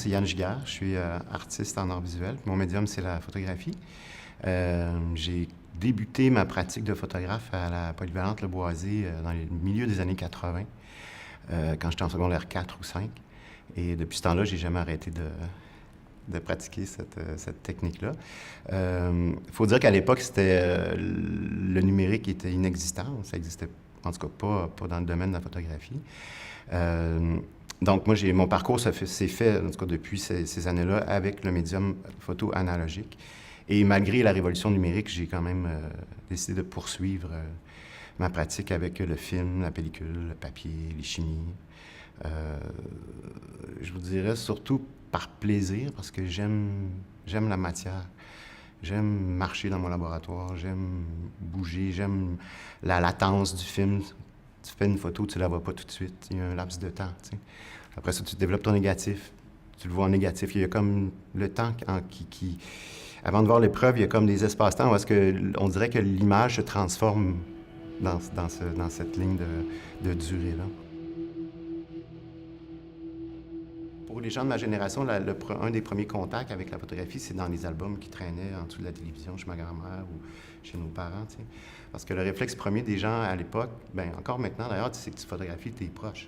c'est Yann Giguère. Je suis artiste en art visuel. Mon médium, c'est la photographie. J'ai débuté ma pratique de photographe à la Polyvalente Le Boisé dans le milieu des années 80, quand j'étais en secondaire 4 ou 5. Et depuis ce temps-là, j'ai jamais arrêté de pratiquer cette technique-là. Il faut dire qu'à l'époque, c'était le numérique était inexistant. Ça existait, en tout cas, pas dans le domaine de la photographie. Donc, moi, mon parcours s'est fait, en tout cas, depuis ces années-là, avec le médium photo analogique. Et malgré la révolution numérique, j'ai quand même décidé de poursuivre ma pratique avec le film, la pellicule, le papier, les chimies. Je vous dirais surtout par plaisir, parce que j'aime la matière. J'aime marcher dans mon laboratoire, j'aime bouger, j'aime la latence du film. Tu fais une photo, tu la vois pas tout de suite. Il y a un laps de temps, tu sais. Après ça, tu développes ton négatif. Tu le vois en négatif. Il y a comme le temps avant de voir l'épreuve, il y a comme des espaces-temps où on dirait que l'image se transforme dans cette ligne de durée-là. Pour les gens de ma génération, un des premiers contacts avec la photographie, c'est dans les albums qui traînaient en dessous de la télévision chez ma grand-mère ou chez nos parents, tu sais. Parce que le réflexe premier des gens à l'époque, bien encore maintenant d'ailleurs, c'est que tu photographies tes proches.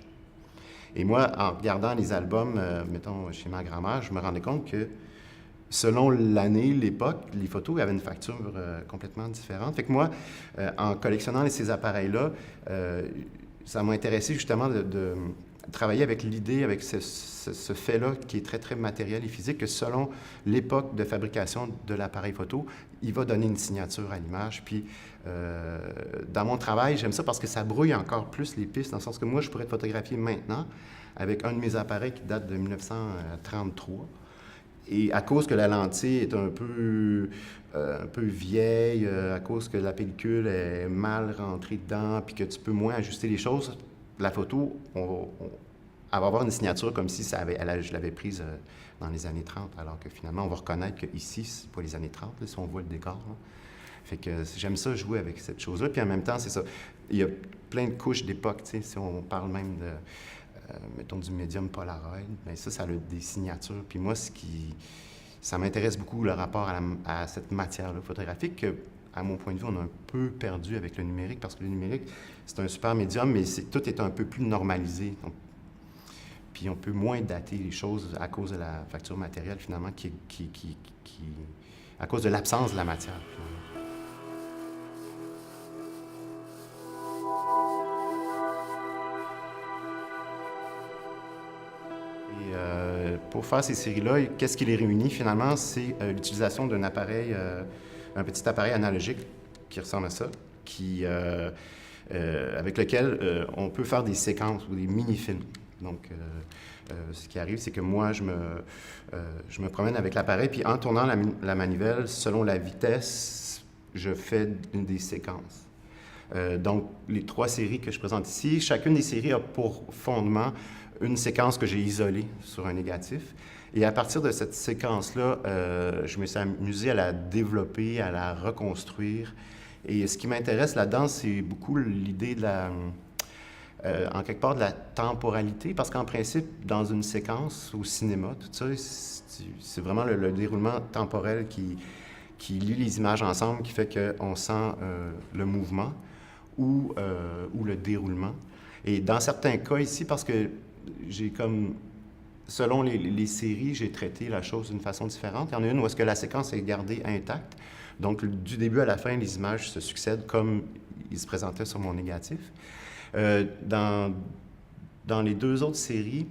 Et moi, en regardant les albums, mettons, chez ma grand-mère, je me rendais compte que selon l'année, l'époque, les photos avaient une facture complètement différente. Fait que moi, en collectionnant ces appareils-là, ça m'a intéressé justement de travailler avec l'idée, avec ce fait-là qui est très, très matériel et physique, que selon l'époque de fabrication de l'appareil photo, il va donner une signature à l'image. Puis, dans mon travail, j'aime ça parce que ça brouille encore plus les pistes, dans le sens que moi, je pourrais être photographié maintenant avec un de mes appareils qui date de 1933. Et à cause que la lentille est un peu vieille, à cause que la pellicule est mal rentrée dedans, puis que tu peux moins ajuster les choses, la photo, elle va avoir une signature comme si je l'avais prise dans les années 30, alors que finalement, on va reconnaître qu'ici, c'est pas les années 30, là, si on voit le décor. Là. Fait que j'aime ça jouer avec cette chose-là. Puis en même temps, c'est ça. Il y a plein de couches d'époque, tu sais, si on parle même mettons, du médium Polaroid, bien ça a des signatures. Puis moi, ça m'intéresse beaucoup, le rapport à cette matière-là photographique que, à mon point de vue, on a un peu perdu avec le numérique, parce que le numérique, c'est un super médium, mais tout est un peu plus normalisé. Donc, puis on peut moins dater les choses à cause de la facture matérielle, finalement, à cause de l'absence de la matière, finalement. Pour faire ces séries-là, qu'est-ce qui les réunit finalement? C'est l'utilisation d'un appareil, un petit appareil analogique qui ressemble à ça, avec lequel on peut faire des séquences ou des mini-films. Donc, ce qui arrive, c'est que moi, je me promène avec l'appareil, puis en tournant la manivelle, selon la vitesse, je fais des séquences. Donc, les 3 séries que je présente ici, chacune des séries a pour fondement une séquence que j'ai isolée sur un négatif. Et à partir de cette séquence-là, je me suis amusé à la développer, à la reconstruire. Et ce qui m'intéresse là-dedans, c'est beaucoup l'idée de en quelque part de la temporalité, parce qu'en principe, dans une séquence au cinéma, tout ça, c'est vraiment le déroulement temporel qui lie les images ensemble, qui fait qu'on sent le mouvement ou le déroulement. Et dans certains cas ici, parce que selon les séries, j'ai traité la chose d'une façon différente. Il y en a une où est-ce que la séquence est gardée intacte. Donc, du début à la fin, les images se succèdent comme ils se présentaient sur mon négatif. Dans les 2 autres séries,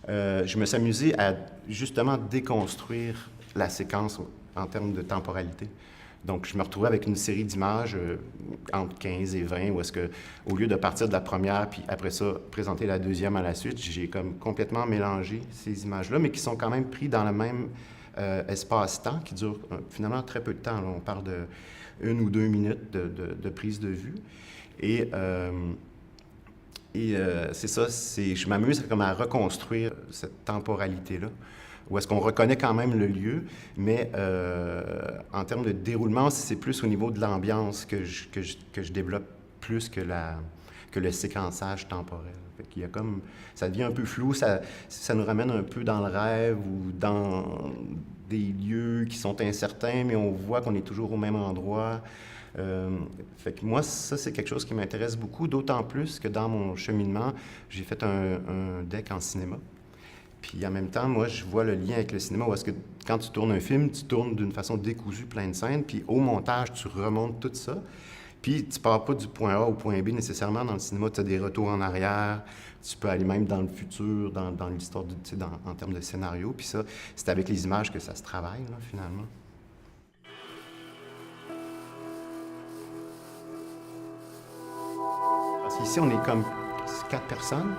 je me suis amusé à justement déconstruire la séquence en termes de temporalité. Donc, je me retrouvais avec une série d'images entre 15 et 20, où est-ce que, au lieu de partir de la première, puis après ça, présenter la deuxième à la suite, j'ai comme complètement mélangé ces images-là, mais qui sont quand même pris dans le même espace-temps, qui dure finalement très peu de temps. Là, on parle de 1 ou 2 minutes de prise de vue. Et c'est ça, je m'amuse comme à reconstruire cette temporalité-là, où est-ce qu'on reconnaît quand même le lieu, mais en termes de déroulement, c'est plus au niveau de l'ambiance que je développe plus que que le séquençage temporel. Fait qu'il y a comme, ça devient un peu flou, ça nous ramène un peu dans le rêve ou dans des lieux qui sont incertains, mais on voit qu'on est toujours au même endroit. Fait que moi, ça, c'est quelque chose qui m'intéresse beaucoup, d'autant plus que dans mon cheminement, j'ai fait un deck en cinéma. Puis en même temps, moi, je vois le lien avec le cinéma, où est-ce que quand tu tournes un film, tu tournes d'une façon décousue, plein de scènes, puis au montage, tu remontes tout ça. Puis tu pars pas du point A au point B nécessairement. Dans le cinéma, tu as des retours en arrière, tu peux aller même dans le futur, dans l'histoire, en termes de scénario. Puis ça, c'est avec les images que ça se travaille, là, finalement. Parce qu'ici, on est comme 4 personnes.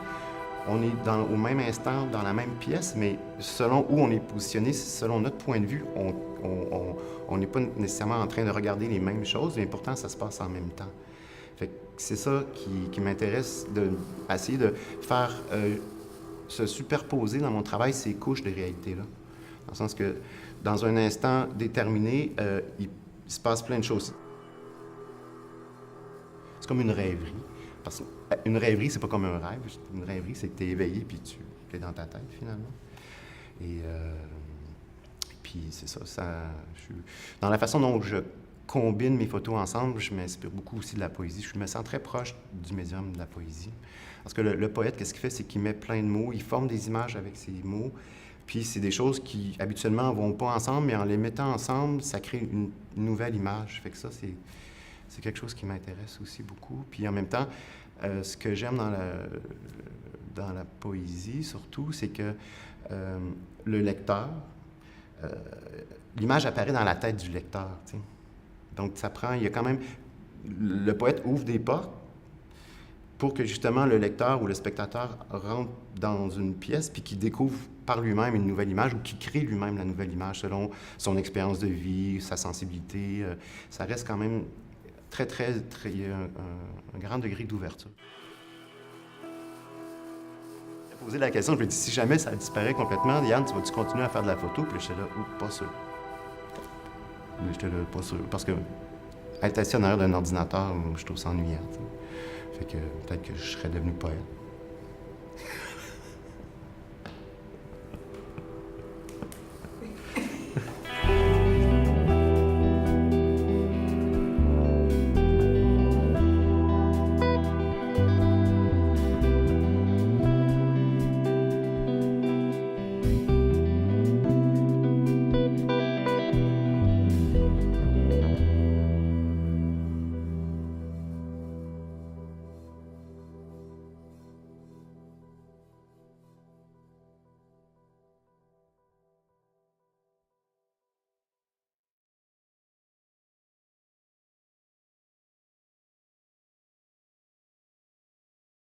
On est au même instant, dans la même pièce, mais selon où on est positionné, selon notre point de vue, on n'est pas nécessairement en train de regarder les mêmes choses, mais pourtant, ça se passe en même temps. Fait que c'est ça qui m'intéresse, d'essayer de faire se superposer dans mon travail ces couches de réalité-là. Dans le sens que, dans un instant déterminé, il se passe plein de choses. C'est comme une rêverie. Parce qu'une rêverie, c'est pas comme un rêve. Une rêverie, c'est que tu es éveillé puis tu es dans ta tête, finalement. Et puis, c'est ça. Dans la façon dont je combine mes photos ensemble, je m'inspire beaucoup aussi de la poésie. Je me sens très proche du médium de la poésie. Parce que le poète, qu'est-ce qu'il fait? C'est qu'il met plein de mots, il forme des images avec ces mots. Puis, c'est des choses qui, habituellement, ne vont pas ensemble, mais en les mettant ensemble, ça crée une nouvelle image. Fait que ça, c'est quelque chose qui m'intéresse aussi beaucoup. Puis en même temps, ce que j'aime dans la poésie, surtout, c'est que le lecteur, l'image apparaît dans la tête du lecteur. T'sais. Donc, il y a quand même... Le poète ouvre des portes pour que justement le lecteur ou le spectateur rentre dans une pièce puis qu'il découvre par lui-même une nouvelle image ou qu'il crée lui-même la nouvelle image selon son expérience de vie, sa sensibilité. Ça reste quand même... très, un grand degré d'ouverture. J'ai posé la question, je me dis, si jamais ça disparaît complètement, Yann, tu vas-tu continuer à faire de la photo? Puis j'étais là, pas sûr. Mais j'étais là, pas sûr. Parce que être assis en arrière d'un ordinateur, je trouve ça ennuyant. T'sais. Fait que peut-être que je serais devenu poète.